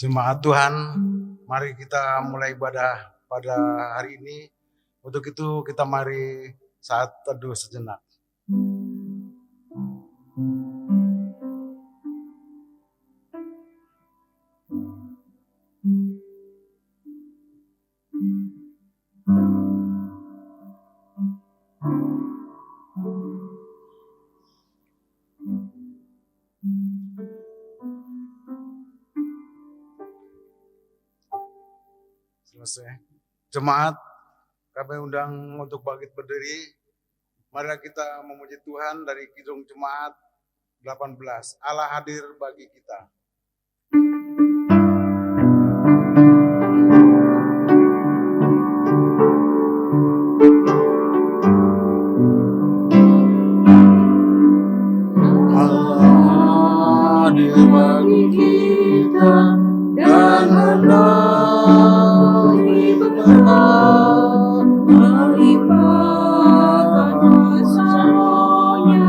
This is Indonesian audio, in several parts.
Jemaat Tuhan, mari kita mulai ibadah pada hari ini. Untuk itu kita mari saat teduh sejenak. Selesai. Jemaat, kami undang untuk bangkit berdiri. Mari kita memuji Tuhan dari Kidung Jemaat 18. Allah hadir bagi kita. Allah hadir bagi kita dan hendak melimpahkan kasih-Nya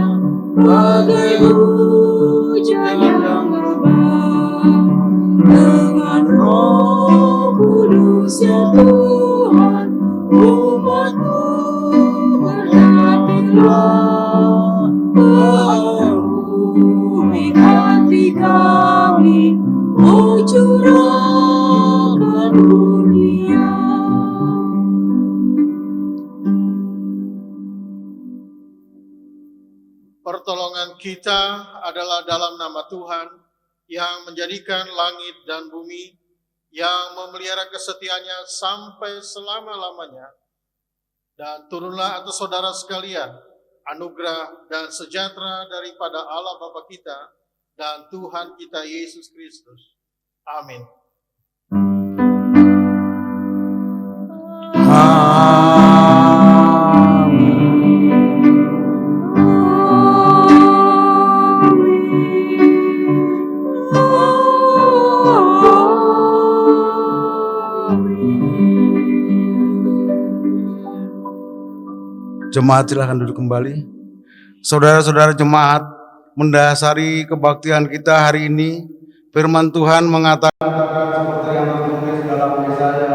bagai hujan yang lebat dengan Roh Kudus ya Tuhan, umat-Mu berkatilah, penuhi hati kami, oh curahkan dunia. Pertolongan kita adalah dalam nama Tuhan yang menjadikan langit dan bumi, yang memelihara kesetiaannya sampai selama-lamanya. Dan turunlah atas saudara sekalian anugerah dan sejahtera daripada Allah Bapa kita dan Tuhan kita Yesus Kristus. Amin. Jemaat silahkan duduk kembali. Saudara-saudara jemaat, mendasari kebaktian kita hari ini, firman Tuhan mengatakan seperti yang tertulis dalam Yesaya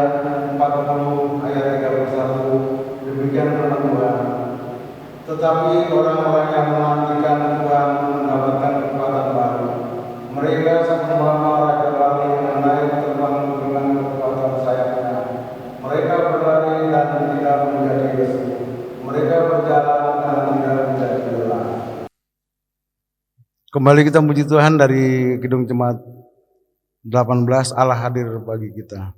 40 ayat 31, demikian firman Tuhan. Tetapi orang-orang yang menantikan Tuhan mendapatkan kekuatan baru. Mereka seumpama raja bali yang naik terbang dengan kekuatan sayapnya. Mereka berlari dan tidak menjadi lesu. Mereka berjalan dan tidak menjadi lelah. Kembali kita puji Tuhan dari Kidung Jemaat 18, Allah hadir bagi kita.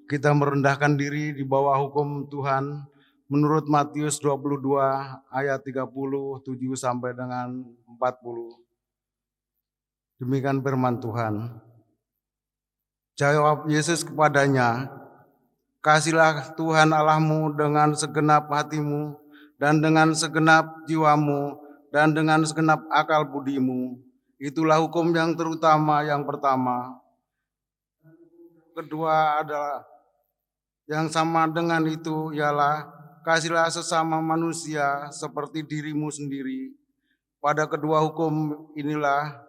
Kita merendahkan diri di bawah hukum Tuhan menurut Matius 22 ayat 37 sampai dengan 40. Demikian firman Tuhan. Jawab Yesus kepadanya, Kasihlah Tuhan Allahmu dengan segenap hatimu, dan dengan segenap jiwamu, dan dengan segenap akal budimu. Itulah hukum yang terutama yang pertama. Kedua adalah yang sama dengan itu ialah kasihlah sesama manusia seperti dirimu sendiri. Pada kedua hukum inilah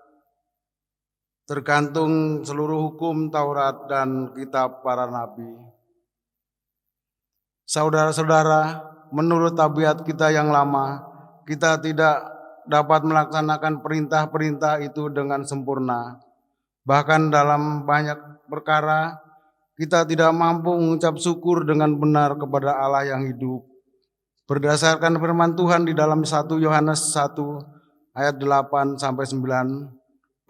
tergantung seluruh hukum Taurat dan kitab para nabi. Saudara-saudara, menurut tabiat kita yang lama, kita tidak dapat melaksanakan perintah-perintah itu dengan sempurna. Bahkan dalam banyak perkara, kita tidak mampu mengucap syukur dengan benar kepada Allah yang hidup. Berdasarkan firman Tuhan di dalam 1 Yohanes 1 ayat 8-9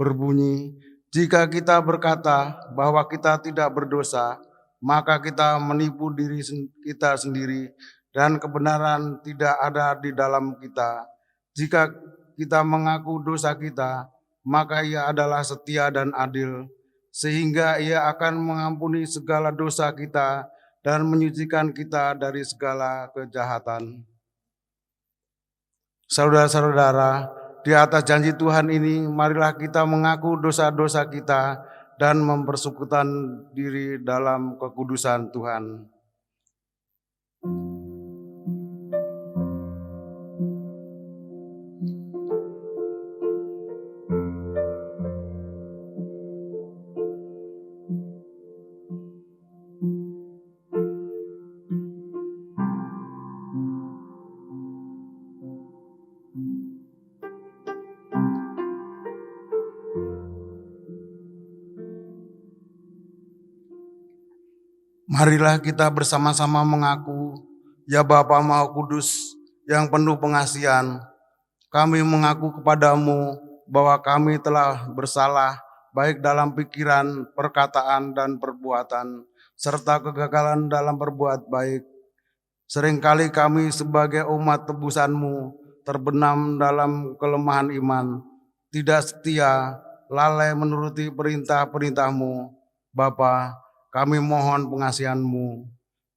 berbunyi, jika kita berkata bahwa kita tidak berdosa, maka kita menipu diri kita sendiri dan kebenaran tidak ada di dalam kita. Jika kita mengaku dosa kita, maka Ia adalah setia dan adil, sehingga Ia akan mengampuni segala dosa kita dan menyucikan kita dari segala kejahatan. Saudara-saudara, di atas janji Tuhan ini, marilah kita mengaku dosa-dosa kita dan mempersekutukan diri dalam kekudusan Tuhan. Marilah kita bersama-sama mengaku, ya Bapa Maha Kudus yang penuh pengasihan, kami mengaku kepadamu bahwa kami telah bersalah baik dalam pikiran, perkataan, dan perbuatan, serta kegagalan dalam berbuat baik. Seringkali kami sebagai umat tebusan-Mu terbenam dalam kelemahan iman, tidak setia, lalai menuruti perintah-perintah-Mu. Bapa, kami mohon pengasihan-Mu.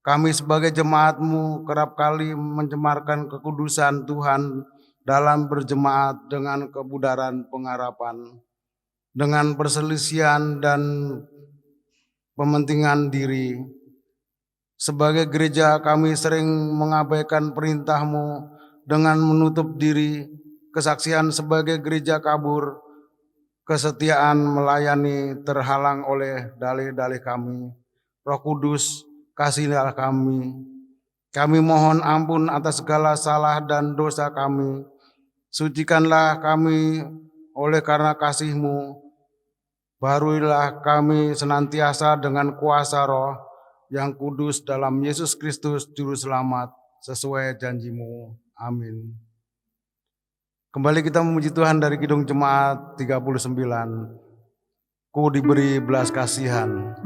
Kami sebagai jemaat-Mu kerap kali mencemarkan kekudusan Tuhan dalam berjemaat dengan kebudaran pengharapan, dengan perselisihan dan pementingan diri. Sebagai gereja kami sering mengabaikan perintah-Mu dengan menutup diri, kesaksian sebagai gereja kabur, kesetiaan melayani terhalang oleh dalih-dalih kami. Roh Kudus, kasihilah kami. Kami mohon ampun atas segala salah dan dosa kami. Sucikanlah kami oleh karena kasih-Mu. Baruilah kami senantiasa dengan kuasa Roh yang kudus dalam Yesus Kristus Juru Selamat sesuai janji-Mu. Amin. Kembali kita memuji Tuhan dari Kidung Jemaat 39. Ku diberi belas kasihan.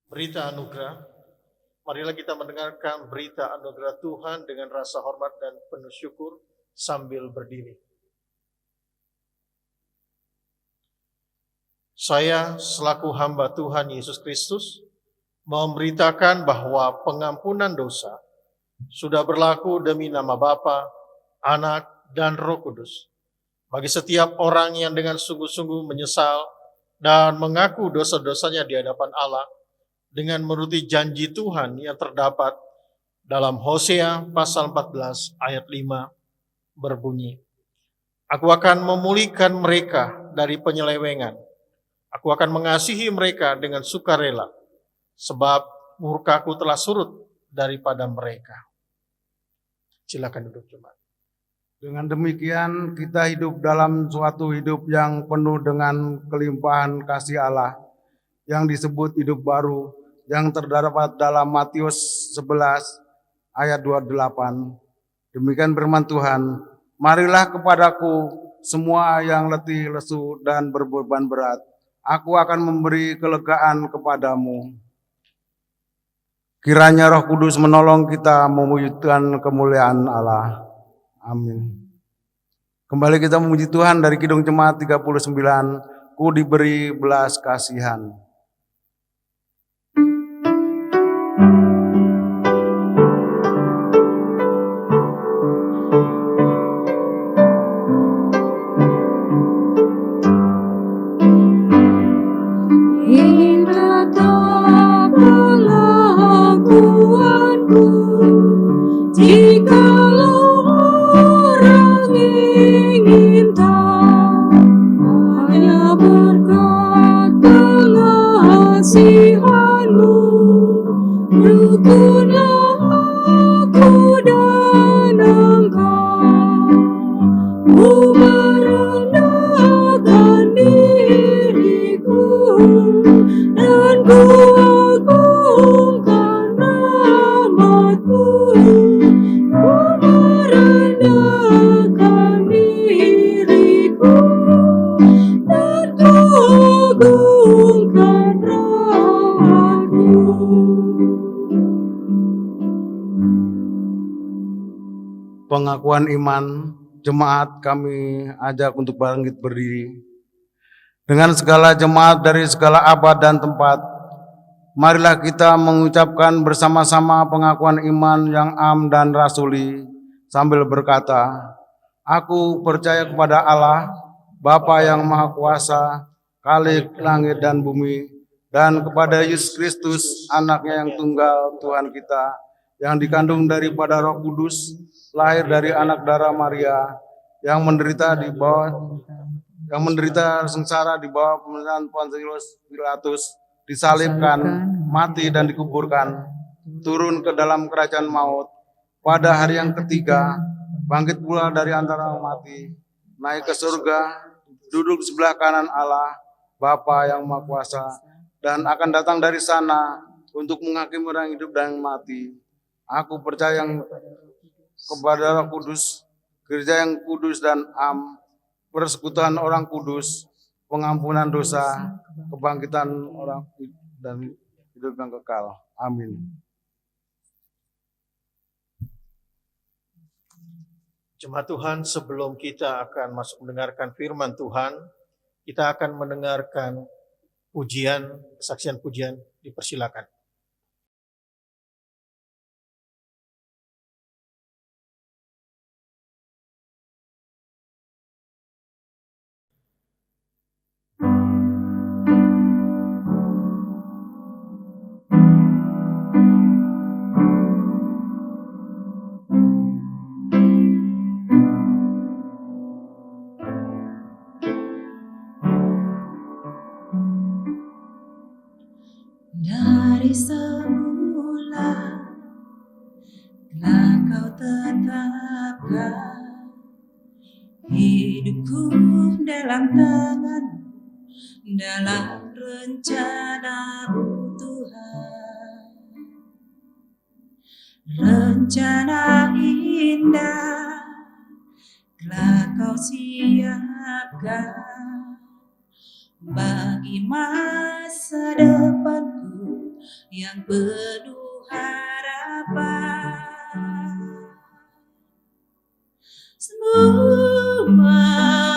Berita anugerah. Marilah kita mendengarkan berita anugerah Tuhan dengan rasa hormat dan penuh syukur sambil berdiri. Saya selaku hamba Tuhan Yesus Kristus memberitakan bahwa pengampunan dosa sudah berlaku demi nama Bapa, Anak, dan Roh Kudus. Bagi setiap orang yang dengan sungguh-sungguh menyesal dan mengaku dosa-dosanya di hadapan Allah dengan menuruti janji Tuhan yang terdapat dalam Hosea pasal 14 ayat 5 berbunyi, Aku akan memulihkan mereka dari penyelewengan. Aku akan mengasihi mereka dengan sukarela, sebab murkaku telah surut daripada mereka. Silakan duduk jemaat. Dengan demikian kita hidup dalam suatu hidup yang penuh dengan kelimpahan kasih Allah yang disebut hidup baru yang terdapat dalam Matius 11 ayat 28. Demikian firman Tuhan, marilah kepadaku semua yang letih, lesu, dan berbeban berat. Aku akan memberi kelegaan kepadamu. Kiranya Roh Kudus menolong kita mewujudkan kemuliaan Allah. Amin. Kembali kita memuji Tuhan dari Kidung Jemaat 39, Ku diberi belas kasihan. Jikalau orang ingin tahu hanya berkat pengasihan-Mu, rukunlah aku dan Engkau. Ku merendahkan diriku dan ku agungkan rahmat-Mu. Ku merendahkan diriku dan ku agungkan rahmat-Mu. Pengakuan iman jemaat kami ajak untuk bangkit berdiri. Dengan segala jemaat dari segala abad dan tempat, marilah kita mengucapkan bersama-sama pengakuan iman yang am dan rasuli sambil berkata, Aku percaya kepada Allah, Bapa yang Maha Kuasa, Khalik langit dan bumi, dan kepada Yesus Kristus, anaknya yang tunggal Tuhan kita, yang dikandung daripada Roh Kudus, lahir dari anak darah Maria, yang menderita sengsara di bawah pemerintahan Pontius Pilatus, disalibkan, mati dan dikuburkan, turun ke dalam kerajaan maut, pada hari yang ketiga, bangkit pula dari antara mati, naik ke surga, duduk sebelah kanan Allah, Bapa yang Maha Kuasa, dan akan datang dari sana untuk menghakimi orang hidup dan yang mati. Aku percaya kepada Roh Kudus, gereja yang kudus dan am, persekutuan orang kudus, pengampunan dosa, kebangkitan orang dan hidup yang kekal. Amin. Jemaat Tuhan, sebelum kita akan masuk mendengarkan firman Tuhan, kita akan mendengarkan pujian, kesaksian pujian, dipersilakan. Dari semula telah Kau tetapkan hidupku dalam tangan-Mu, dalam rencana-Mu Tuhan. Rencana indah telah Kau siapkan bagi masa depanku yang penuh harapan. Semua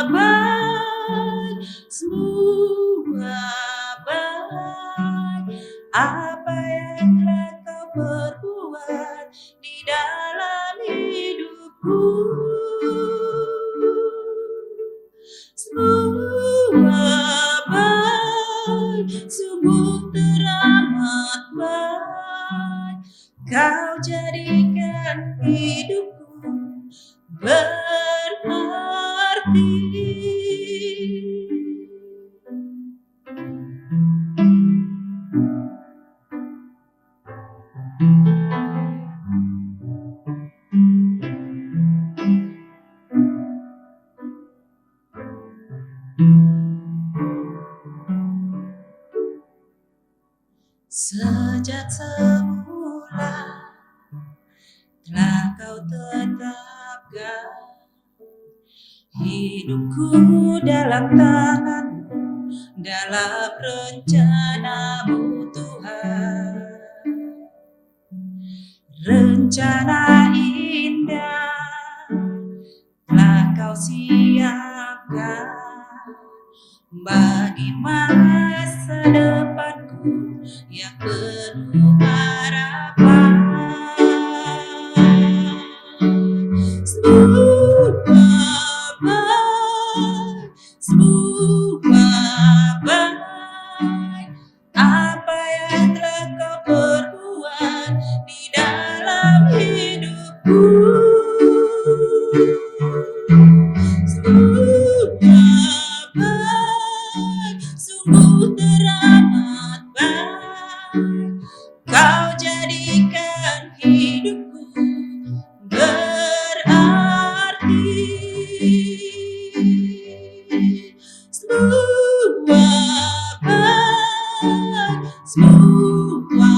baik, apa yang telah Kau perbuat di dalam hidupku. sungguh teramat baik. Kau jadikan hidupku berarti. Sejak semula telah kau tetapkan hidupku dalam tanganmu, dalam rencanamu Tuhan. Rencana indah telah kau siapkan bagi masa depanku yang penuh harapan. Semua baik, semua baik, apa yang telah kau perbuat di dalam hidupku. Semua baik, sungguh teramat baik. Kau jadikan hidupku berarti. Semua baik, semua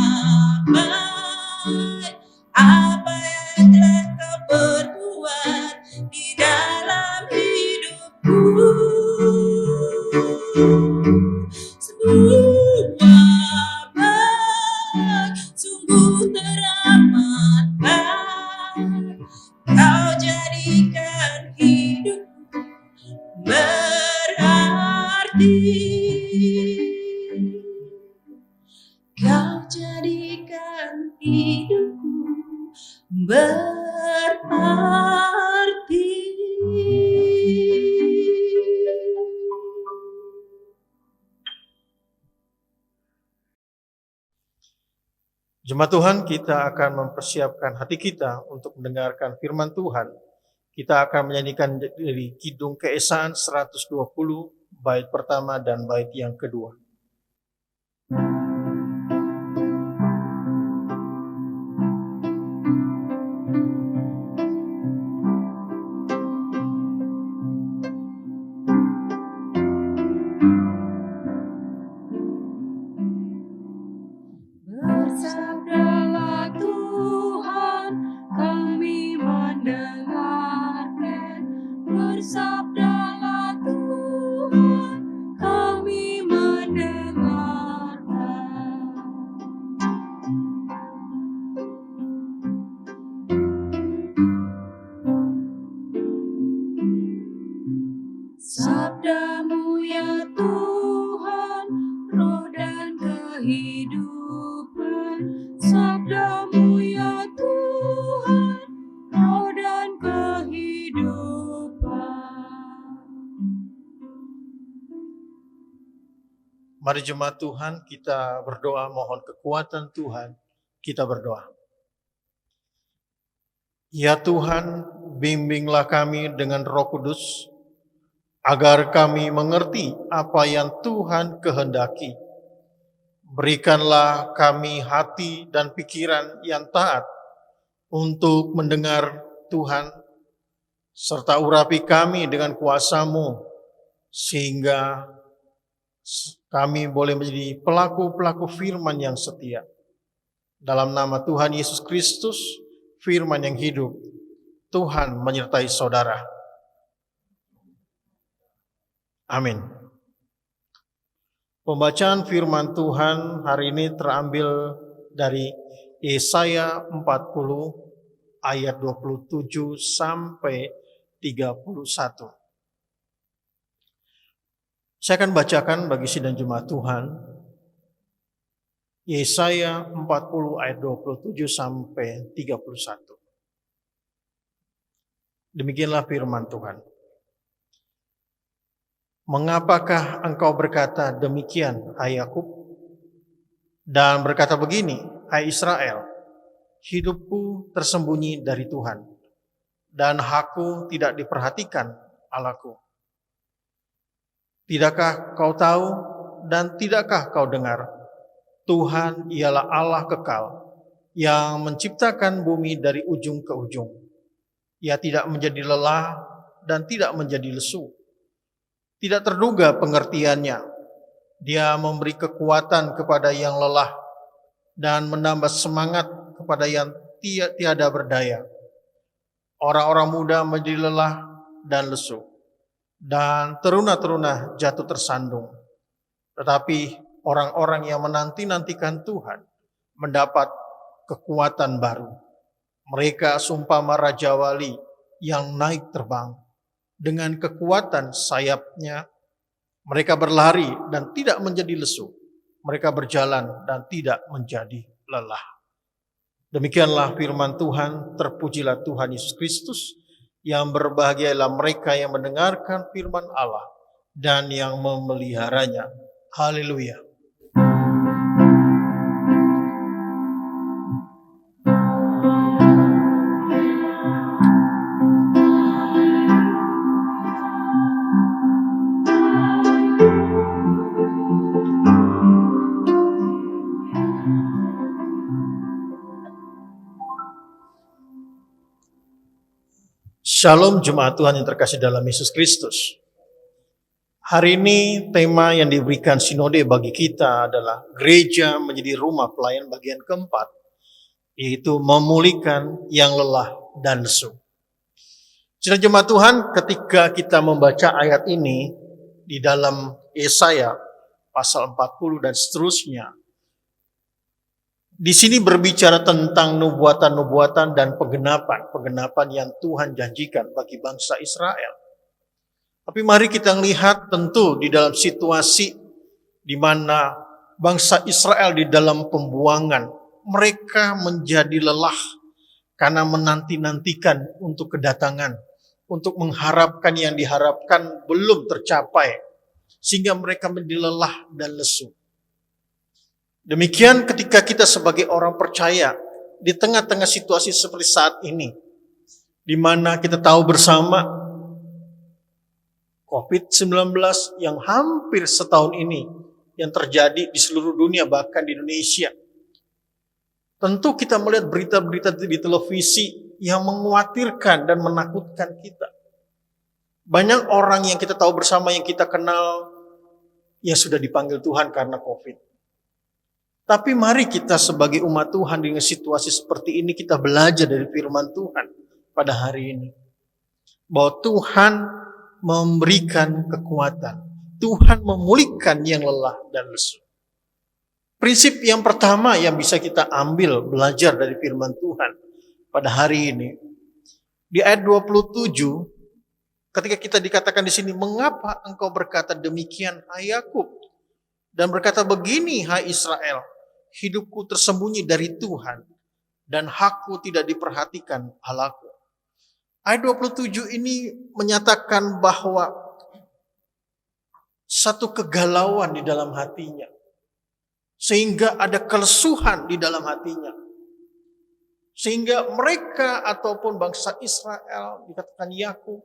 baik, apa yang telah kau perbuat di dalam hidupku. Semua baik, sungguh teramat baik. Kau jadikan hidupku berarti. Kau jadikan hidupku berarti. Jemaat Tuhan, kita akan mempersiapkan hati kita untuk mendengarkan firman Tuhan. Kita akan menyanyikan dari Kidung Keesaan 120, bait pertama dan bait yang kedua. Bersabdalah Tuhan, kami mendengarkan. Bersabdalah Tuhan, kami mendengarkan. Sabdamu ya Tuhan, roh dan kehidupan. Sabdamu ya Tuhan, roh dan kehidupan. Mari jemaat Tuhan, kita berdoa mohon kekuatan Tuhan. Kita berdoa. Ya Tuhan, bimbinglah kami dengan Roh Kudus, agar kami mengerti apa yang Tuhan kehendaki. Berikanlah kami hati dan pikiran yang taat untuk mendengar Tuhan, serta urapi kami dengan kuasa-Mu, sehingga kami boleh menjadi pelaku-pelaku firman yang setia. Dalam nama Tuhan Yesus Kristus, firman yang hidup, Tuhan menyertai saudara. Amin. Pembacaan firman Tuhan hari ini terambil dari Yesaya 40 ayat 27 sampai 31. Saya akan bacakan bagi sidang jemaat Tuhan. Yesaya 40 ayat 27 sampai 31. Demikianlah firman Tuhan. Mengapakah engkau berkata demikian, hai Yakub? dan berkata begini, "Hai Israel, hidupku tersembunyi dari Tuhan, dan hakku tidak diperhatikan Allahku. Tidakkah kau tahu dan tidakkah kau dengar? Tuhan ialah Allah kekal yang menciptakan bumi dari ujung ke ujung. Ia tidak menjadi lelah dan tidak menjadi lesu. Tidak terduga pengertiannya. Dia memberi kekuatan kepada yang lelah dan menambah semangat kepada yang tiada berdaya. Orang-orang muda menjadi lelah dan lesu, dan teruna-teruna jatuh tersandung. Tetapi orang-orang yang menanti-nantikan Tuhan mendapat kekuatan baru. Mereka seumpama raja wali yang naik terbang. Dengan kekuatan sayapnya, mereka berlari dan tidak menjadi lesu. Mereka berjalan dan tidak menjadi lelah." Demikianlah firman Tuhan. Terpujilah Tuhan Yesus Kristus. Yang berbahagialah mereka yang mendengarkan firman Allah dan yang memeliharanya. Haleluya. Shalom jemaat Tuhan yang terkasih dalam Yesus Kristus. Hari ini tema yang diberikan sinode bagi kita adalah gereja menjadi rumah pelayan bagian keempat, yaitu memulihkan yang lelah dan lesu. Saudara jemaat Tuhan, ketika kita membaca ayat ini di dalam Yesaya pasal 40 dan seterusnya, di sini berbicara tentang nubuatan-nubuatan dan penggenapan yang Tuhan janjikan bagi bangsa Israel. Tapi mari kita lihat tentu di dalam situasi di mana bangsa Israel di dalam pembuangan, mereka menjadi lelah karena menanti-nantikan untuk kedatangan, untuk mengharapkan yang diharapkan belum tercapai, sehingga mereka menjadi lelah dan lesu. Demikian ketika kita sebagai orang percaya di tengah-tengah situasi seperti saat ini, di mana kita tahu bersama COVID-19 yang hampir setahun ini yang terjadi di seluruh dunia, bahkan di Indonesia. Tentu kita melihat berita-berita di televisi yang mengkhawatirkan dan menakutkan kita. Banyak orang yang kita tahu bersama, yang kita kenal, yang sudah dipanggil Tuhan karena COVID. Tapi mari kita sebagai umat Tuhan dengan situasi seperti ini, kita belajar dari firman Tuhan pada hari ini. Bahwa Tuhan memberikan kekuatan. Tuhan memulihkan yang lelah dan lesu. Prinsip yang pertama yang bisa kita ambil belajar dari firman Tuhan pada hari ini. Di ayat 27, ketika kita dikatakan di sini, "Mengapa engkau berkata demikian, hai Yakub? Dan berkata begini, hai Israel, hidupku tersembunyi dari Tuhan, dan hakku tidak diperhatikan Allahku." Ayat 27 ini menyatakan bahwa satu kegalauan di dalam hatinya, sehingga ada kelesuhan di dalam hatinya. Sehingga mereka ataupun bangsa Israel, dikatakan Yakub,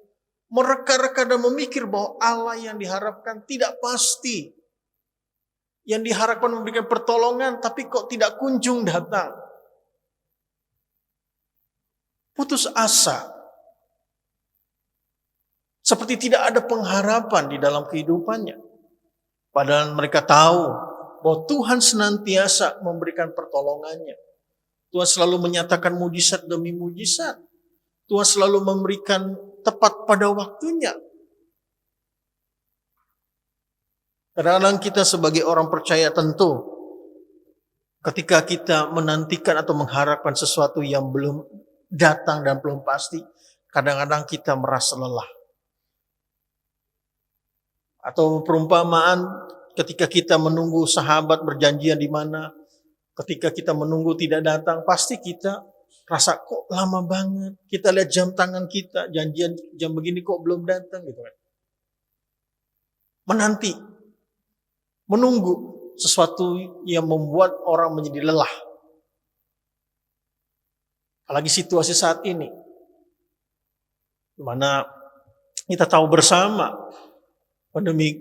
mereka-reka dan memikir bahwa Allah yang diharapkan tidak pasti. Yang diharapkan memberikan pertolongan, tapi kok tidak kunjung datang. Putus asa. Seperti tidak ada pengharapan di dalam kehidupannya. Padahal mereka tahu bahwa Tuhan senantiasa memberikan pertolongannya. Tuhan selalu menyatakan mujizat demi mujizat. Tuhan selalu memberikan tepat pada waktunya. Kadang-kadang kita sebagai orang percaya tentu ketika kita menantikan atau mengharapkan sesuatu yang belum datang dan belum pasti, kadang-kadang kita merasa lelah. Atau perumpamaan ketika kita menunggu sahabat berjanjian di mana, ketika kita menunggu tidak datang, pasti kita rasa kok lama banget. Kita lihat jam tangan kita, janjian jam begini kok belum datang gitu kan. Menanti, menunggu, sesuatu yang membuat orang menjadi lelah. Apalagi situasi saat ini, di mana kita tahu bersama pandemi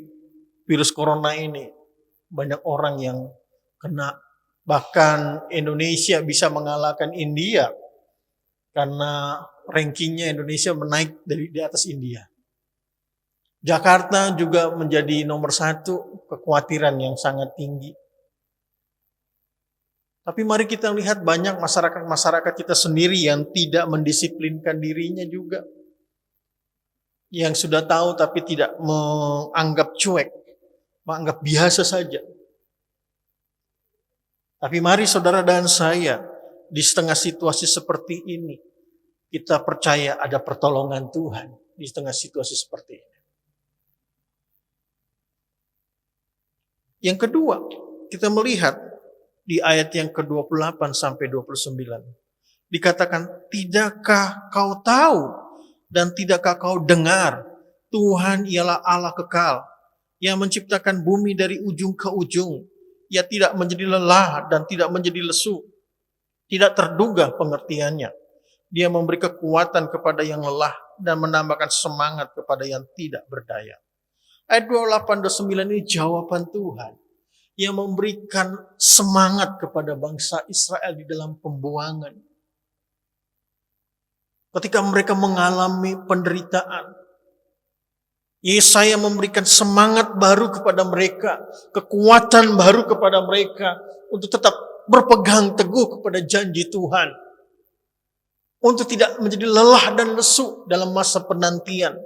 virus corona ini, banyak orang yang kena. Bahkan Indonesia bisa mengalahkan India karena rankingnya Indonesia menaik dari di atas India. Jakarta juga menjadi nomor 1, kekhawatiran yang sangat tinggi. Tapi mari kita lihat banyak masyarakat kita sendiri yang tidak mendisiplinkan dirinya juga. Yang sudah tahu tapi tidak menganggap cuek, menganggap biasa saja. Tapi mari saudara dan saya, di setengah situasi seperti ini, kita percaya ada pertolongan Tuhan di tengah situasi seperti ini. Yang kedua, kita melihat di ayat yang ke-28 sampai 29. Dikatakan, tidakkah kau tahu dan tidakkah kau dengar, Tuhan ialah Allah kekal, yang menciptakan bumi dari ujung ke ujung. Ia tidak menjadi lelah dan tidak menjadi lesu. Tidak terduga pengertiannya. Dia memberi kekuatan kepada yang lelah dan menambahkan semangat kepada yang tidak berdaya. Ayat 28-29 ini jawaban Tuhan yang memberikan semangat kepada bangsa Israel di dalam pembuangan. Ketika mereka mengalami penderitaan, Yesaya memberikan semangat baru kepada mereka, kekuatan baru kepada mereka untuk tetap berpegang teguh kepada janji Tuhan. Untuk tidak menjadi lelah dan lesu dalam masa penantian.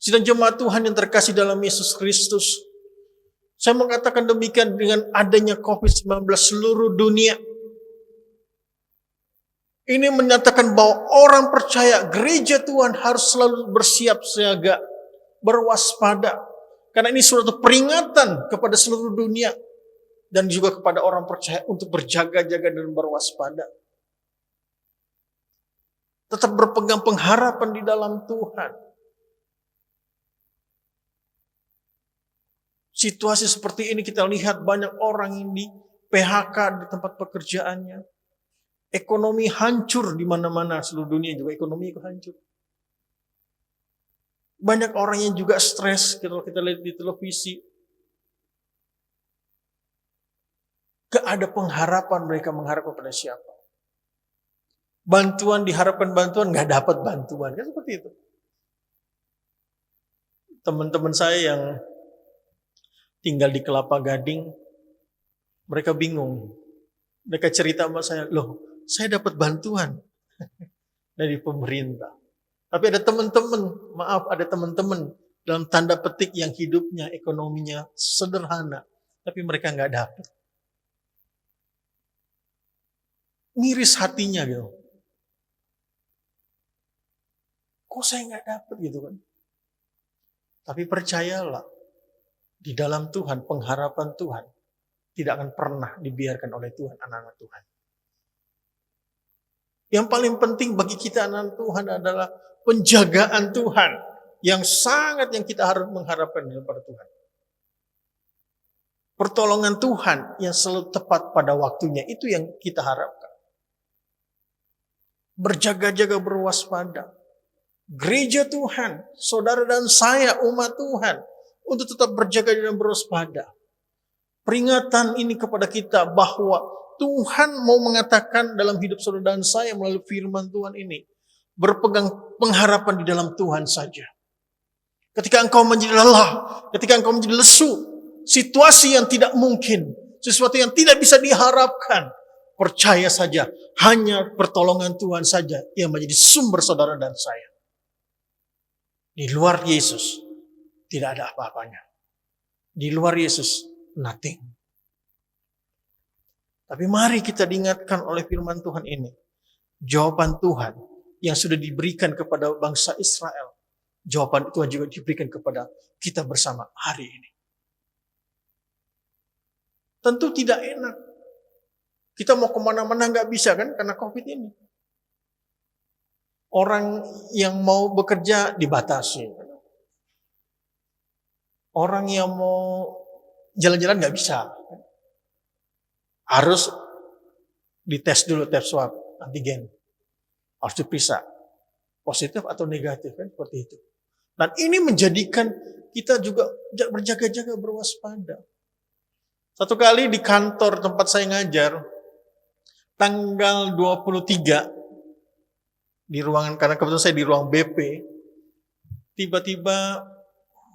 Sidang jemaat Tuhan yang terkasih dalam Yesus Kristus, saya mengatakan demikian dengan adanya COVID-19 seluruh dunia. Ini menyatakan bahwa orang percaya gereja Tuhan harus selalu bersiap siaga, berwaspada. Karena ini suatu peringatan kepada seluruh dunia dan juga kepada orang percaya untuk berjaga-jaga dan berwaspada. Tetap berpegang pengharapan di dalam Tuhan. Situasi seperti ini kita lihat banyak orang yang di PHK di tempat pekerjaannya. Ekonomi hancur di mana-mana, seluruh dunia juga ekonomi itu hancur. Banyak orang yang juga stres kalau kita lihat di televisi. Gak ada pengharapan, mereka mengharap kepada siapa. Bantuan diharapkan bantuan, gak dapat bantuan. Kan seperti itu. Teman-teman saya yang tinggal di Kelapa Gading, mereka bingung. Mereka cerita sama saya, loh saya dapat bantuan dari pemerintah. Tapi ada teman-teman dalam tanda petik yang hidupnya, ekonominya sederhana. Tapi mereka nggak dapat. Miris hatinya gitu. Kok saya nggak dapat gitu kan? Tapi percayalah, di dalam Tuhan, pengharapan Tuhan tidak akan pernah dibiarkan oleh Tuhan, anak-anak Tuhan. Yang paling penting bagi kita anak Tuhan adalah penjagaan Tuhan yang sangat yang kita harus mengharapkan kepada Tuhan. Pertolongan Tuhan yang selalu tepat pada waktunya, itu yang kita harapkan. Berjaga-jaga, berwaspada. Gereja Tuhan, saudara dan saya, umat Tuhan, untuk tetap berjaga dan berwaspada. Peringatan ini kepada kita bahwa Tuhan mau mengatakan dalam hidup saudara dan saya melalui firman Tuhan ini, berpegang pengharapan di dalam Tuhan saja. Ketika engkau menjadi lelah, ketika engkau menjadi lesu, situasi yang tidak mungkin, sesuatu yang tidak bisa diharapkan, percaya saja, hanya pertolongan Tuhan saja yang menjadi sumber saudara dan saya. Di luar Yesus, tidak ada apa-apanya. Di luar Yesus, nothing. Tapi mari kita diingatkan oleh firman Tuhan ini. Jawaban Tuhan yang sudah diberikan kepada bangsa Israel. Jawaban Tuhan juga diberikan kepada kita bersama hari ini. Tentu tidak enak. Kita mau kemana-mana nggak bisa kan karena COVID ini. Orang yang mau bekerja dibatasi. Orang yang mau jalan-jalan nggak bisa. Harus dites dulu, tes swab antigen. Harus diperiksa positif atau negatif kan seperti itu. Dan ini menjadikan kita juga berjaga-jaga, berwaspada. Satu kali di kantor tempat saya ngajar, tanggal 23 di ruangan, karena kebetulan saya di ruang BP, tiba-tiba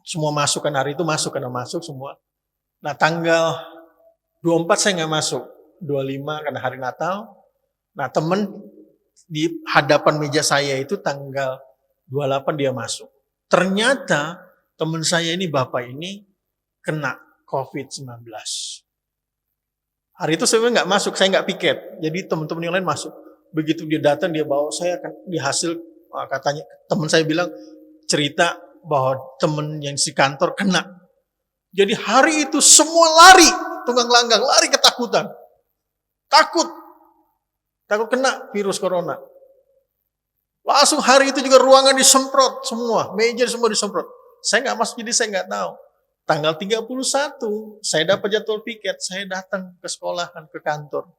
semua masuk kan, hari itu masuk karena masuk semua. Nah tanggal 24 saya nggak masuk, 25 karena hari Natal. Nah temen di hadapan meja saya itu tanggal 28 dia masuk. Ternyata teman saya ini, bapak ini kena COVID-19. Hari itu saya nggak masuk, saya nggak piket. Jadi teman-teman yang lain masuk. Begitu dia datang, dia bawa saya akan dihasil, katanya teman saya bilang cerita bahwa teman yang si kantor kena. Jadi hari itu semua lari, tunggang langgang, lari ketakutan. Takut kena virus corona. Langsung hari itu juga ruangan disemprot semua, meja semua disemprot. Saya nggak masuk, jadi saya nggak tahu. Tanggal 31, saya dapat jadwal piket, saya datang ke sekolahan, ke kantor.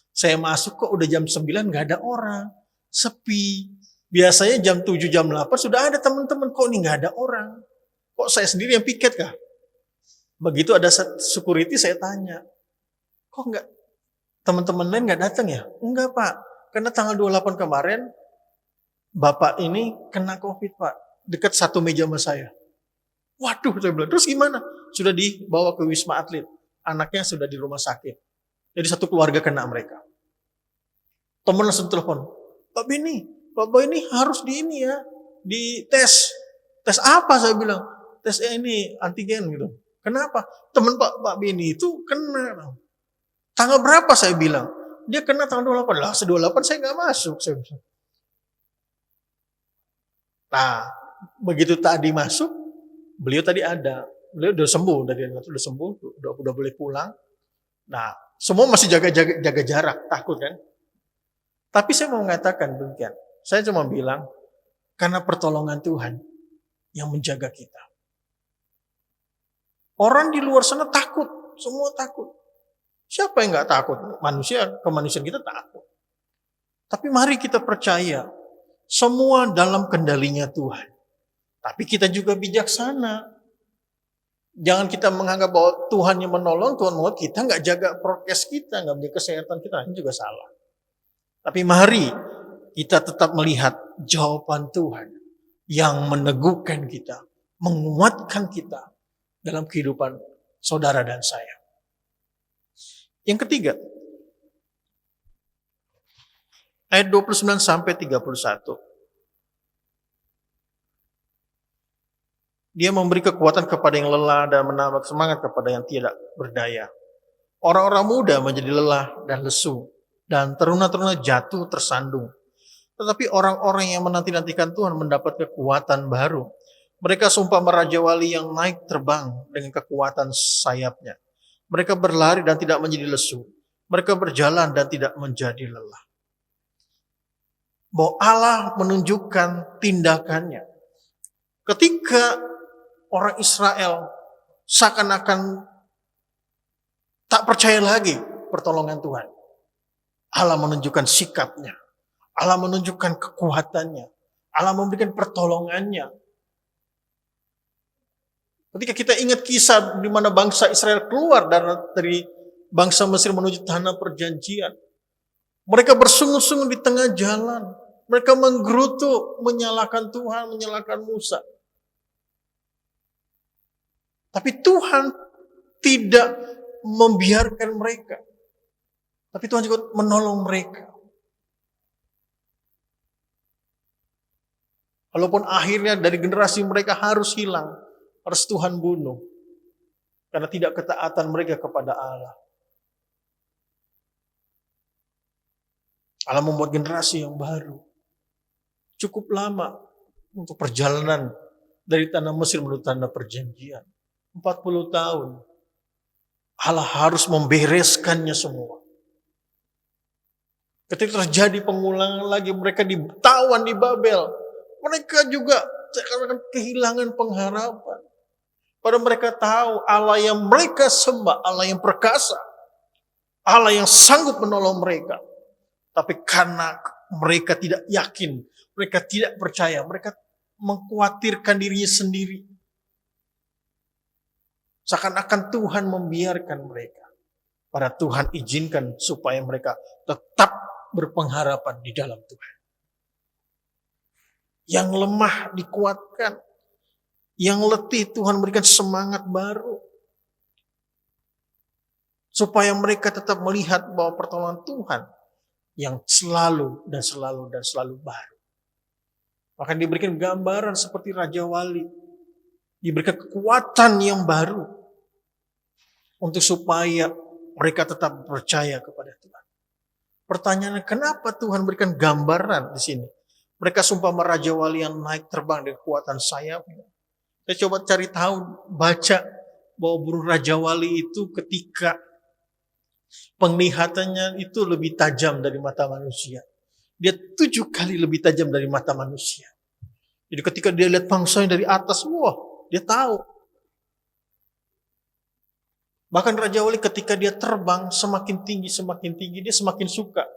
Saya masuk kok udah jam 9 nggak ada orang, sepi. Biasanya jam 7, jam 8 sudah ada teman-teman, kok ini nggak ada orang. Kok saya sendiri yang piket kah? Begitu ada security saya tanya, kok nggak teman-teman lain nggak datang ya? Enggak Pak, karena tanggal 28 kemarin Bapak ini kena COVID Pak, dekat satu meja sama saya. Waduh, saya bilang, terus gimana? Sudah dibawa ke Wisma Atlet, anaknya sudah di rumah sakit. Jadi satu keluarga kena mereka. Temen langsung telepon, Pak Beni, Bapak ini harus di ini ya, di tes. Tes apa saya bilang? Tes ini antigen gitu. Kenapa? Temen Pak Beni itu kena. Tanggal berapa saya bilang? Dia kena tanggal 28. Lah, 28 saya nggak masuk. Saya bilang. Nah, begitu tadi masuk, beliau tadi ada. Beliau udah sembuh, udah sembuh, udah boleh pulang. Nah, semua masih jaga jarak, takut kan? Tapi saya mau mengatakan demikian. Saya cuma bilang, karena pertolongan Tuhan yang menjaga kita. Orang di luar sana takut, semua takut. Siapa yang nggak takut? Kemanusiaan kita takut. Tapi mari kita percaya, semua dalam kendalinya Tuhan. Tapi kita juga bijaksana. Jangan kita menganggap bahwa Tuhan yang menolong, Tuhan mau kita nggak jaga prokes kita, nggak menjaga kesehatan kita, ini juga salah. Tapi mari kita tetap melihat jawaban Tuhan yang meneguhkan kita, menguatkan kita dalam kehidupan saudara dan saya. Yang ketiga, ayat 29 sampai 31. Dia memberi kekuatan kepada yang lelah dan menambah semangat kepada yang tidak berdaya. Orang-orang muda menjadi lelah dan lesu, dan teruna-teruna jatuh tersandung. Tetapi orang-orang yang menanti-nantikan Tuhan mendapat kekuatan baru. Mereka sumpah Raja Wali yang naik terbang dengan kekuatan sayapnya. Mereka berlari dan tidak menjadi lesu. Mereka berjalan dan tidak menjadi lelah. Bahwa Allah menunjukkan tindakannya. Ketika orang Israel seakan-akan tak percaya lagi pertolongan Tuhan, Allah menunjukkan sikapnya. Allah menunjukkan kekuatannya. Allah memberikan pertolongannya. Ketika kita ingat kisah di mana bangsa Israel keluar dari bangsa Mesir menuju tanah perjanjian. Mereka bersungut-sungut di tengah jalan. Mereka menggerutu, menyalahkan Tuhan, menyalahkan Musa. Tapi Tuhan tidak membiarkan mereka. Tapi Tuhan juga menolong mereka. Walaupun akhirnya dari generasi mereka harus hilang, harus Tuhan bunuh. Karena tidak ketaatan mereka kepada Allah. Allah membuat generasi yang baru. Cukup lama untuk perjalanan dari tanah Mesir menuju tanah perjanjian. 40 tahun. Allah harus membereskannya semua. Ketika terjadi pengulangan lagi, mereka ditawan di Babel. Mereka juga kehilangan pengharapan. Padahal mereka tahu Allah yang mereka sembah, Allah yang perkasa, Allah yang sanggup menolong mereka. Tapi karena mereka tidak yakin, mereka tidak percaya, mereka mengkhawatirkan dirinya sendiri. Seakan-akan Tuhan membiarkan mereka. Pada Tuhan izinkan supaya mereka tetap berpengharapan di dalam Tuhan. Yang lemah dikuatkan. Yang letih Tuhan berikan semangat baru. Supaya mereka tetap melihat bahwa pertolongan Tuhan yang selalu dan selalu dan selalu baru. Maka diberikan gambaran seperti Raja Wali. Diberikan kekuatan yang baru. Untuk supaya mereka tetap percaya kepada Tuhan. Pertanyaannya, kenapa Tuhan berikan gambaran di sini? Mereka sumpah Raja Wali yang naik terbang dengan kekuatan sayapnya. Saya coba cari tahu, baca bahwa burung Raja Wali itu ketika penglihatannya itu lebih tajam dari mata manusia. Dia 7 kali lebih tajam dari mata manusia. Jadi ketika dia lihat bangsanya dari atas, wah, dia tahu. Bahkan Raja Wali ketika dia terbang semakin tinggi, dia semakin suka.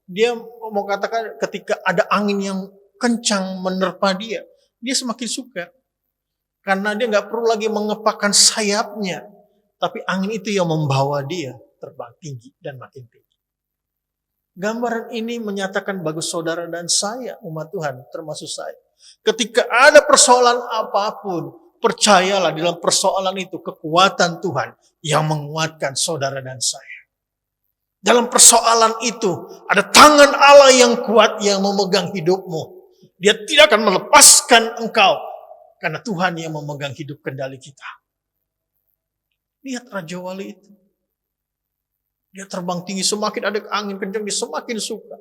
Dia mau katakan ketika ada angin yang kencang menerpa dia semakin suka. Karena dia nggak perlu lagi mengepakkan sayapnya. Tapi angin itu yang membawa dia terbang tinggi dan makin tinggi. Gambaran ini menyatakan bagi saudara dan saya, umat Tuhan, termasuk saya. Ketika ada persoalan apapun, percayalah dalam persoalan itu kekuatan Tuhan yang menguatkan saudara dan saya. Dalam persoalan itu ada tangan Allah yang kuat yang memegang hidupmu. Dia tidak akan melepaskan engkau karena Tuhan yang memegang hidup kendali kita. Lihat Raja Wali itu. Dia terbang tinggi, semakin ada angin kencang dia semakin suka.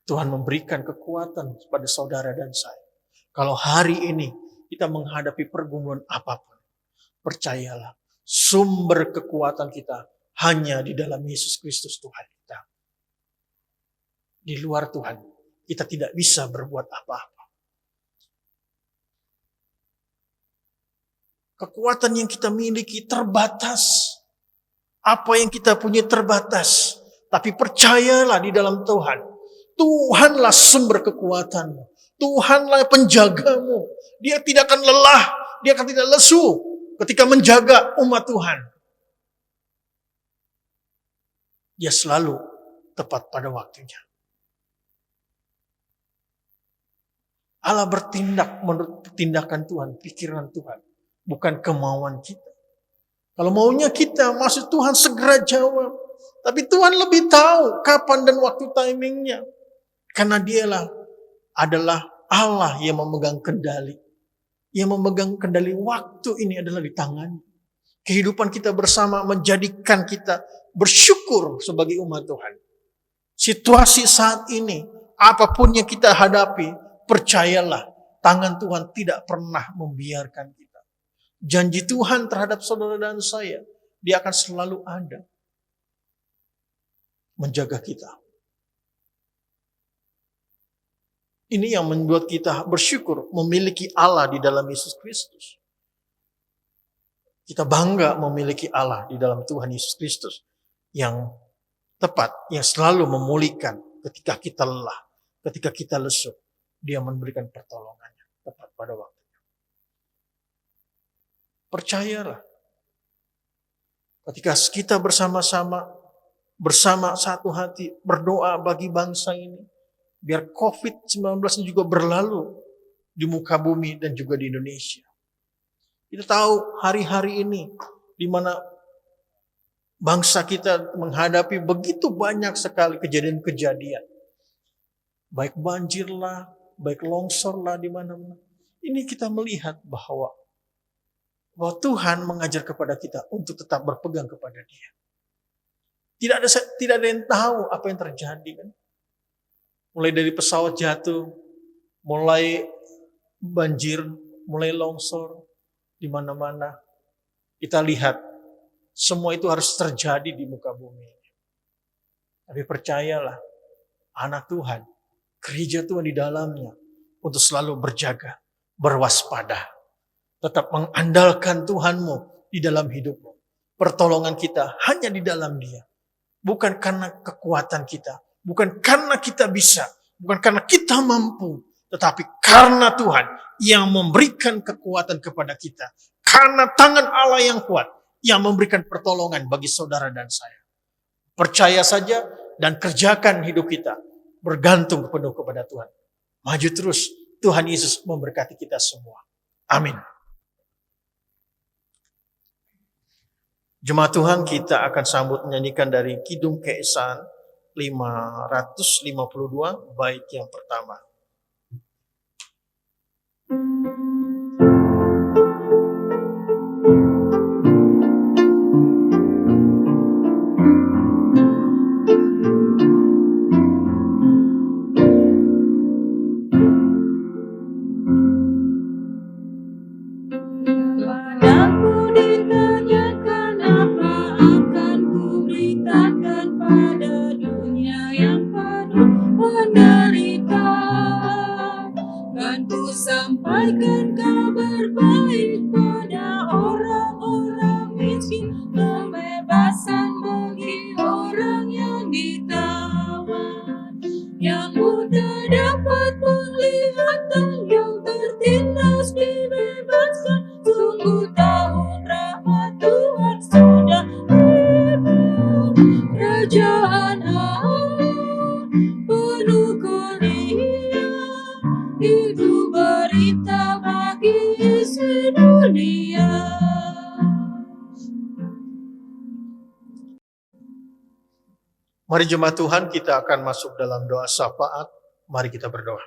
Tuhan memberikan kekuatan kepada saudara dan saya. Kalau hari ini kita menghadapi pergumulan apapun, percayalah, sumber kekuatan kita hanya di dalam Yesus Kristus Tuhan kita. Di luar Tuhan, kita tidak bisa berbuat apa-apa. Kekuatan yang kita miliki terbatas. Apa yang kita punya terbatas. Tapi percayalah di dalam Tuhan. Tuhanlah sumber kekuatanmu. Tuhanlah penjagamu. Dia tidak akan lelah. Dia akan tidak lesu ketika menjaga umat Tuhan. Dia selalu tepat pada waktunya. Allah bertindak menurut tindakan Tuhan, pikiran Tuhan. Bukan kemauan kita. Kalau maunya kita, maksud Tuhan segera jawab. Tapi Tuhan lebih tahu kapan dan waktu timingnya. Karena dialah adalah Allah yang memegang kendali. Yang memegang kendali waktu ini adalah di tangannya. Kehidupan kita bersama menjadikan kita bersyukur sebagai umat Tuhan. Situasi saat ini, apapun yang kita hadapi, percayalah, tangan Tuhan tidak pernah membiarkan kita. Janji Tuhan terhadap saudara dan saya, Dia akan selalu ada. Menjaga kita. Ini yang membuat kita bersyukur memiliki Allah di dalam Yesus Kristus. Kita bangga memiliki Allah di dalam Tuhan Yesus Kristus yang tepat, yang selalu memulihkan ketika kita lelah, ketika kita lesu. Dia memberikan pertolongannya tepat pada waktunya. Percayalah. Ketika kita bersama-sama, bersama satu hati, berdoa bagi bangsa ini, biar COVID-19 ini juga berlalu di muka bumi dan juga di Indonesia. Kita tahu hari-hari ini di mana bangsa kita menghadapi begitu banyak sekali kejadian-kejadian. Baik banjir lah, baik longsor lah di mana-mana. Ini kita melihat bahwa Tuhan mengajar kepada kita untuk tetap berpegang kepada Dia. Tidak ada yang tahu apa yang terjadi kan. Mulai dari pesawat jatuh, mulai banjir, mulai longsor, di mana-mana. Kita lihat, semua itu harus terjadi di muka bumi. Tapi percayalah, anak Tuhan, gereja Tuhan di dalamnya, untuk selalu berjaga, berwaspada. Tetap mengandalkan Tuhanmu di dalam hidupmu. Pertolongan kita hanya di dalam Dia. Bukan karena kekuatan kita. Bukan karena kita bisa. Bukan karena kita mampu. Tetapi karena Tuhan yang memberikan kekuatan kepada kita. Karena tangan Allah yang kuat. Yang memberikan pertolongan bagi saudara dan saya. Percaya saja dan kerjakan hidup kita. Bergantung penuh kepada Tuhan. Maju terus. Tuhan Yesus memberkati kita semua. Amin. Jemaat Tuhan, kita akan sambut menyanyikan dari Kidung Keesan 552 bait yang pertama. Padaku ditanyakan apa akan kuberitakan pada dunia yang penuh penderitaan. Kan ku sampaikan kabar baik pada orang-orang miskin, kebebasan bagi orang yang ditawan, yang buta dapat penglihatan, yang tertindas dibebaskan. Sungguh tahun rahmat Tuhan sudah tiba. Kerajaan Allah penuh kurnia, itu berita bagi sedunia. Mari jemaat Tuhan, kita akan masuk dalam doa syafaat. Mari kita berdoa.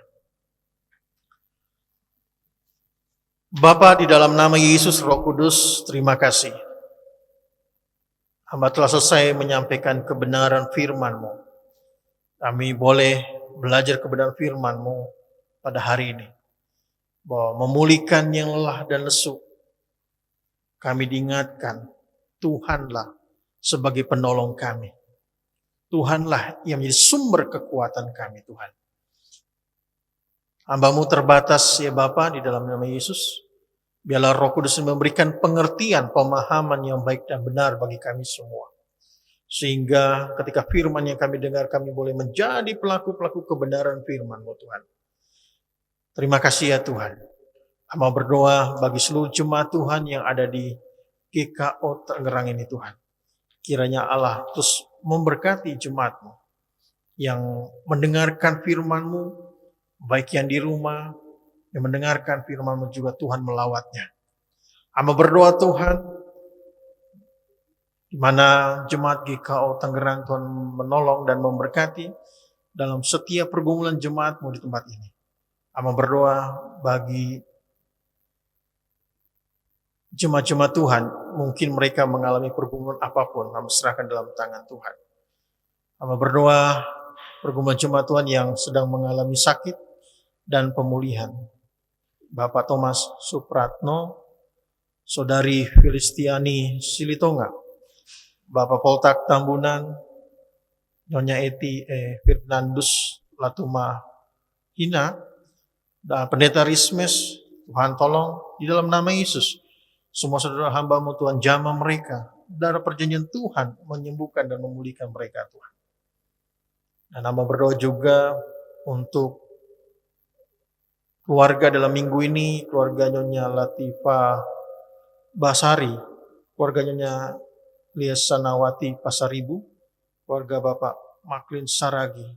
Bapa, di dalam nama Yesus Roh Kudus, terima kasih. Hamba telah selesai menyampaikan kebenaran firman-Mu. Kami boleh belajar kebenaran firman-Mu pada hari ini. Bahwa memulihkan yang lelah dan lesu. Kami diingatkan, Tuhanlah sebagai penolong kami. Tuhanlah yang menjadi sumber kekuatan kami, Tuhan. Hamba-Mu terbatas ya Bapa, di dalam nama Yesus. Biarlah Roh Kudus memberikan pengertian, pemahaman yang baik dan benar bagi kami semua. Sehingga ketika firman yang kami dengar, kami boleh menjadi pelaku-pelaku kebenaran firman-Mu Tuhan. Terima kasih ya Tuhan. Hamba berdoa bagi seluruh jemaat Tuhan yang ada di GKO Tangerang ini Tuhan. Kiranya Allah terus memberkati jemaat-Mu yang mendengarkan firman-Mu, baik yang di rumah, yang mendengarkan firman-Mu juga Tuhan melawatnya. Hamba berdoa Tuhan, di mana jemaat GKO Tangerang Tuhan menolong dan memberkati dalam setiap pergumulan jemaat-Mu di tempat ini. Hamba berdoa bagi jemaat-jemaat Tuhan, mungkin mereka mengalami pergumulan apapun, hamba serahkan dalam tangan Tuhan. Hamba berdoa pergumulan jemaat Tuhan yang sedang mengalami sakit dan pemulihan. Bapak Thomas Supratno, Saudari Filistiani Silitonga, Bapak Poltak Tambunan, Nyonya Eti Fernandus Latuma Hina, dan Pendeta Rismes, Tuhan tolong di dalam nama Yesus. Semua saudara hamba-Mu Tuhan, jamah mereka. Darah perjanjian Tuhan menyembuhkan dan memulihkan mereka Tuhan. Dan hamba berdoa juga untuk keluarga dalam minggu ini, keluarga Nyonya Latifah Basari, keluarga Nyonya Liasanawati Pasaribu, keluarga Bapak Maklin Saragi.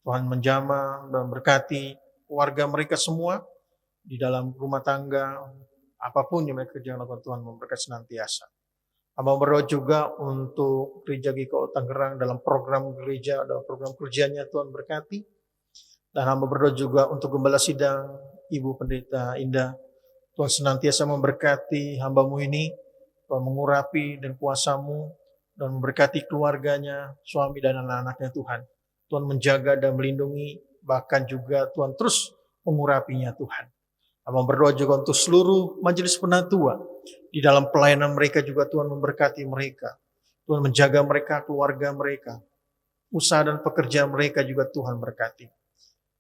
Tuhan menjamah dan berkati keluarga mereka semua di dalam rumah tangga, apapun yang mereka kerjakan, Tuhan memberkati senantiasa. Hamba berdoa juga untuk gereja GKO Tangerang dalam program gereja, dalam program kerjanya Tuhan berkati. Dan hamba berdoa juga untuk gembala sidang Ibu Pendeta Indah. Tuhan senantiasa memberkati hamba-Mu ini, Tuhan mengurapi dan kuasa-Mu, dan memberkati keluarganya, suami dan anak-anaknya Tuhan. Tuhan menjaga dan melindungi, bahkan juga Tuhan terus mengurapinya Tuhan. Hamba berdoa juga untuk seluruh majelis penatua. Di dalam pelayanan mereka juga Tuhan memberkati mereka. Tuhan menjaga mereka, keluarga mereka. Usaha dan pekerjaan mereka juga Tuhan berkati.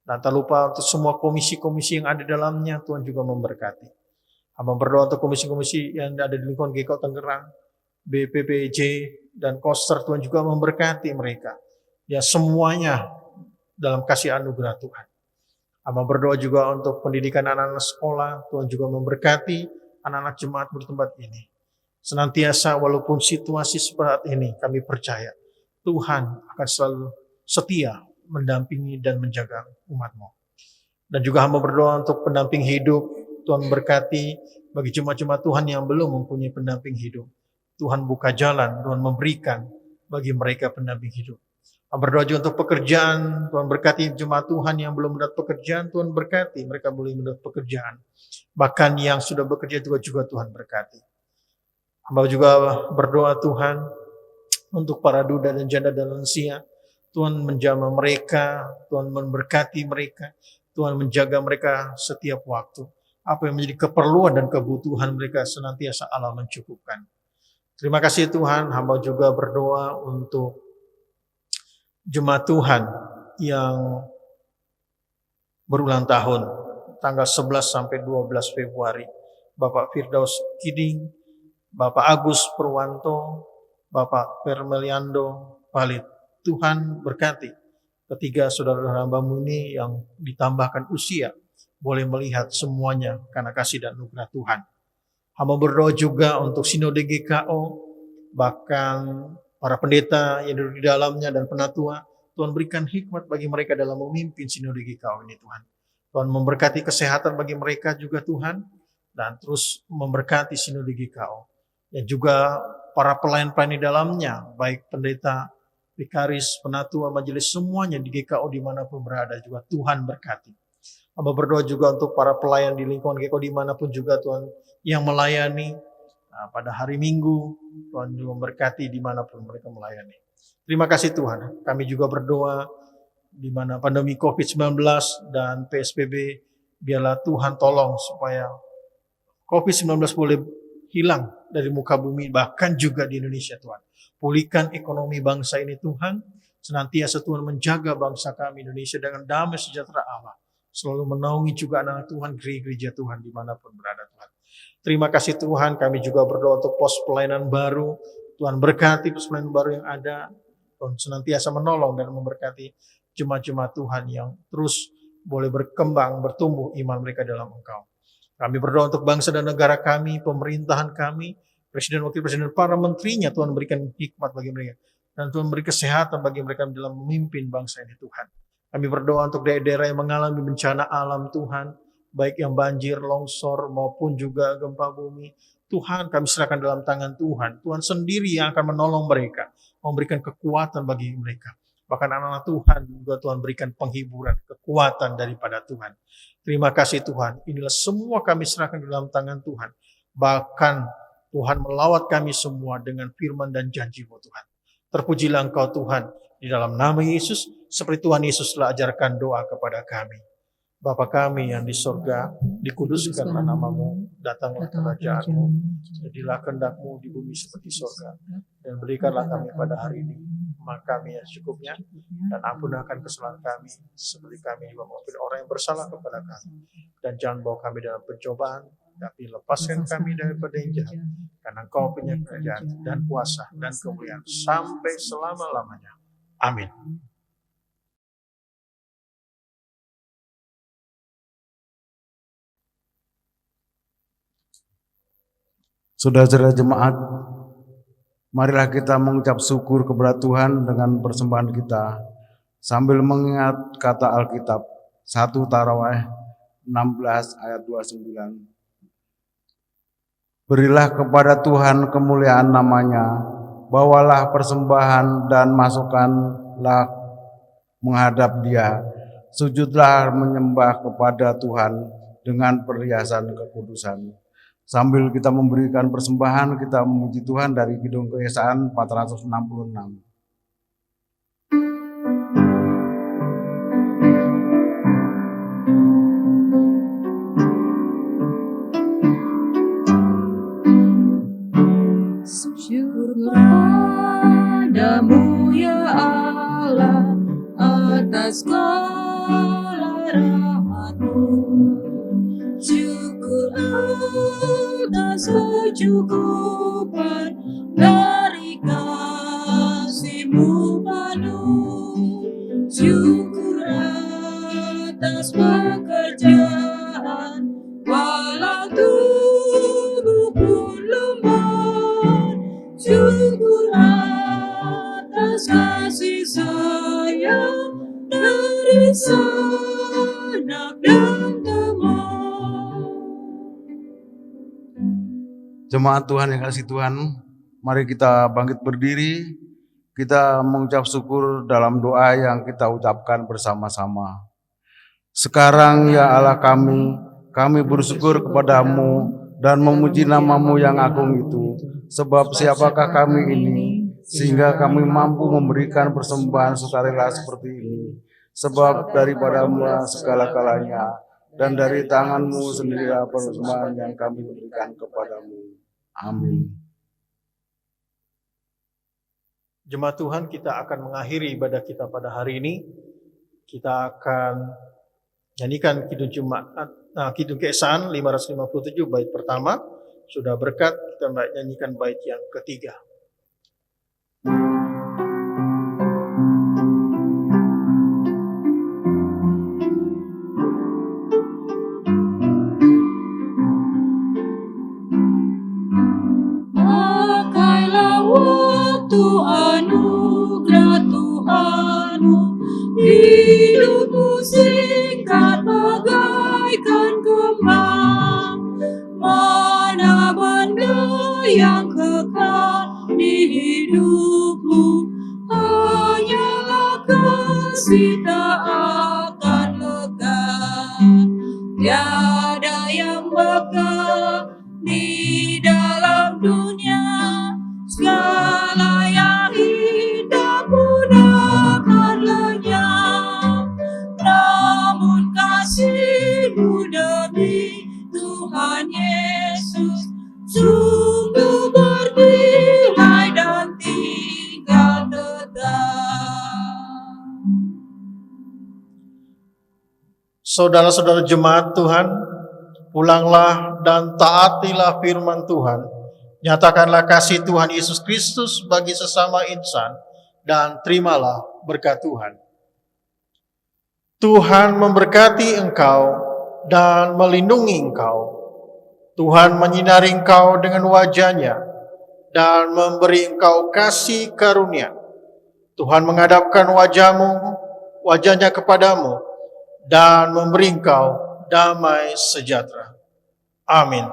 Dan tak lupa untuk semua komisi-komisi yang ada dalamnya, Tuhan juga memberkati. Hamba berdoa untuk komisi-komisi yang ada di lingkungan GKO Tangerang, BPPJ, dan Koster, Tuhan juga memberkati mereka. Ya semuanya dalam kasih anugerah Tuhan. Hamba berdoa juga untuk pendidikan anak-anak sekolah, Tuhan juga memberkati anak-anak jemaat bertempat ini. Senantiasa walaupun situasi seperti ini, kami percaya Tuhan akan selalu setia mendampingi dan menjaga umat-Mu. Dan juga hamba berdoa untuk pendamping hidup, Tuhan berkati bagi jemaat-jemaat Tuhan yang belum mempunyai pendamping hidup. Tuhan buka jalan, Tuhan memberikan bagi mereka pendamping hidup. Hamba berdoa juga untuk pekerjaan, Tuhan berkati jemaat Tuhan yang belum mendapat pekerjaan, Tuhan berkati mereka boleh mendapat pekerjaan. Bahkan yang sudah bekerja juga Tuhan berkati. Hamba juga berdoa Tuhan untuk para duda dan janda dan lansia. Tuhan menjamah mereka, Tuhan memberkati mereka, Tuhan menjaga mereka setiap waktu. Apa yang menjadi keperluan dan kebutuhan mereka senantiasa Allah mencukupkan. Terima kasih Tuhan, hamba juga berdoa untuk jemaat Tuhan yang berulang tahun, tanggal 11 sampai 12 Februari. Bapak Firdaus Kiding, Bapak Agus Purwanto, Bapak Permeliando Palit. Tuhan berkati ketiga saudara hamba-Mu ini yang ditambahkan usia boleh melihat semuanya karena kasih dan anugerah Tuhan. Hamba berdoa juga untuk Sinode GKO, bahkan para pendeta yang duduk di dalamnya dan penatua. Tuhan berikan hikmat bagi mereka dalam memimpin Sinode GKO ini Tuhan. Tuhan memberkati kesehatan bagi mereka juga Tuhan, dan terus memberkati Sinode GKO. Dan juga para pelayan-pelayan di dalamnya, baik pendeta, vikaris, penatua, majelis, semuanya di GKO dimanapun berada juga Tuhan berkati. Hamba berdoa juga untuk para pelayan di lingkungan GKO dimanapun juga Tuhan yang melayani pada hari Minggu, Tuhan juga memberkati dimanapun mereka melayani. Terima kasih Tuhan. Kami juga berdoa di mana pandemi COVID-19 dan PSBB, biarlah Tuhan tolong supaya COVID-19 boleh hilang dari muka bumi, bahkan juga di Indonesia Tuhan. Pulihkan ekonomi bangsa ini Tuhan, senantiasa Tuhan menjaga bangsa kami Indonesia dengan damai sejahtera Allah. Selalu menaungi juga anak Tuhan, gereja Tuhan dimanapun berada Tuhan. Terima kasih Tuhan, kami juga berdoa untuk pos pelayanan baru. Tuhan berkati pos pelayanan baru yang ada. Tuhan senantiasa menolong dan memberkati jemaat-jemaat Tuhan yang terus boleh berkembang, bertumbuh iman mereka dalam Engkau. Kami berdoa untuk bangsa dan negara kami, pemerintahan kami, Presiden, Wakil Presiden, para menterinya, Tuhan berikan hikmat bagi mereka. Dan Tuhan beri kesehatan bagi mereka dalam memimpin bangsa ini Tuhan. Kami berdoa untuk daerah-daerah yang mengalami bencana alam Tuhan, baik yang banjir, longsor, maupun juga gempa bumi. Tuhan kami serahkan dalam tangan Tuhan. Tuhan sendiri yang akan menolong mereka, memberikan kekuatan bagi mereka. Bahkan anak-anak Tuhan juga Tuhan berikan penghiburan, kekuatan daripada Tuhan. Terima kasih Tuhan. Inilah semua kami serahkan dalam tangan Tuhan. Bahkan Tuhan melawat kami semua dengan firman dan janji-Mu Tuhan. Terpujilah Engkau Tuhan. Di dalam nama Yesus, seperti Tuhan Yesus telah ajarkan doa kepada kami. Bapa kami yang di sorga, dikuduskanlah nama-Mu, datanglah kerajaan-Mu, jadilah kehendak-Mu di bumi seperti sorga. Dan berikanlah kami pada hari ini makan kami yang secukupnya, dan ampunkan kesalahan kami, seperti kami juga mengampuni orang yang bersalah kepada kami. Dan jangan bawa kami dalam pencobaan, tapi lepaskan kami daripada yang jahat, karena Engkau punya kerajaan dan kuasa dan kemuliaan sampai selama-lamanya. Amin. Saudara-saudara jemaat, marilah kita mengucap syukur kepada Tuhan dengan persembahan kita sambil mengingat kata Alkitab 1 Tarawih 16 ayat 29. Berilah kepada Tuhan kemuliaan namanya, bawalah persembahan dan masukkanlah menghadap Dia. Sujudlah menyembah kepada Tuhan dengan perhiasan kekudusan. Sambil kita memberikan persembahan, kita memuji Tuhan dari Kidung Keesaan 466. Syukur padamu ya Allah atas segala rahmat-Mu. Syukur atas kecukupan dari kasih-Mu penuh. Syukur atas pekerjaan walau tubuh pun lemah. Syukur atas kasih sayang dari sanak dan teman. Jemaat Tuhan yang kasih Tuhan, mari kita bangkit berdiri, kita mengucap syukur dalam doa yang kita ucapkan bersama-sama. Sekarang ya Allah kami bersyukur kepadamu dan memuji nama-Mu yang agung itu, sebab siapakah kami ini, sehingga kami mampu memberikan persembahan sukarela seperti ini, sebab daripadamu segala-galanya, dan dari tangan-Mu sendirilah persembahan yang kami berikan kepadamu. Amin. Jemaat Tuhan, kita akan mengakhiri ibadah kita pada hari ini. Kita akan nyanyikan Kidung Jumat, Kidung Keesan 557 bait pertama. Sudah berkat, kita nyanyikan bait yang ketiga. Pakailah waktu anugerah Tuhan-Mu, hidupmu singkat bagaikan kembang. Mana benda yang kekal di hidupmu, hanyalah kasih tak akan lega. Tiada yang bakal di dalam dunia, segala yang indah pun akan lenyap. Namun kasih-Mu demi Tuhan Yesus sungguh bernilai dan tinggal tetap. Saudara-saudara jemaat Tuhan, pulanglah dan taatilah firman Tuhan. Nyatakanlah kasih Tuhan Yesus Kristus bagi sesama insan dan terimalah berkat Tuhan. Tuhan memberkati engkau dan melindungi engkau. Tuhan menyinari engkau dengan wajah-Nya dan memberi engkau kasih karunia. Tuhan menghadapkan wajah-Nya kepadamu dan memberi engkau damai sejahtera. Amin.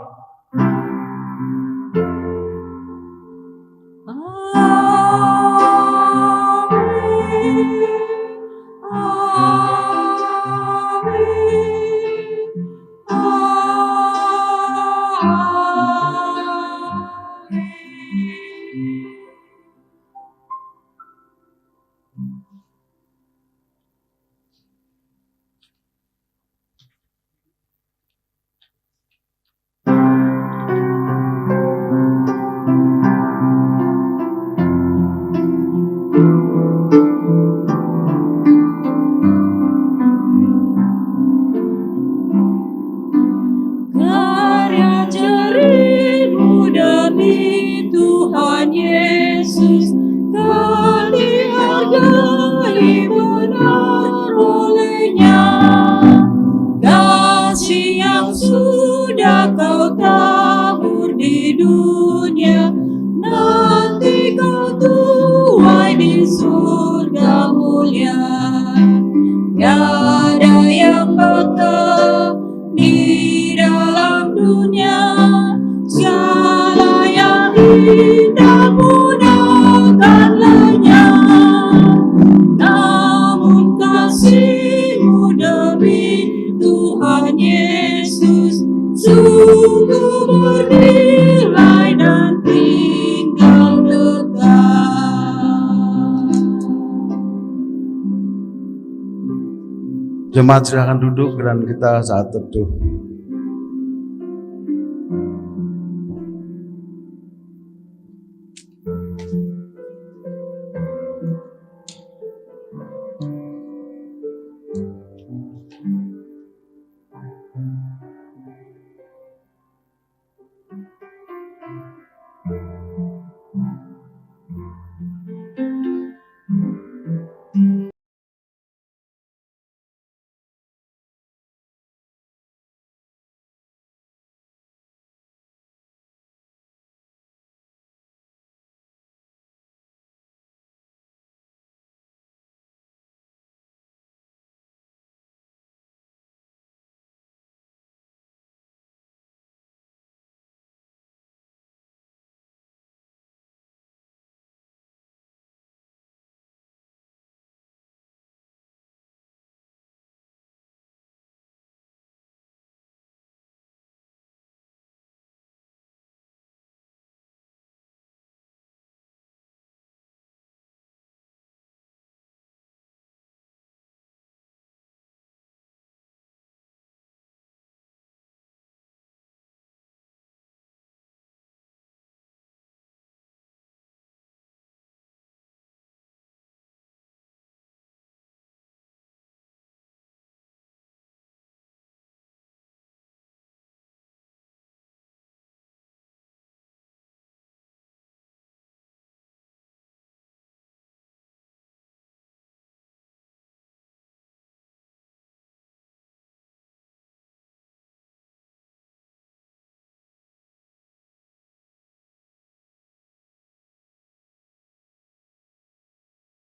Karya jerih-Mu demi Tuhan Yesus kan dihargai benar oleh-Nya. Kasih yang sudah Kau tabur di dunia, nanti Kau tuai di surga mulia. Tiada yang bakal di dalam dunia, segala yang indah pun akan lenyap. Namun kasih-Mu demi Tuhan Yesus sungguh bernilai dan tinggal tetap. Jemaat silakan duduk dan kita saat teduh.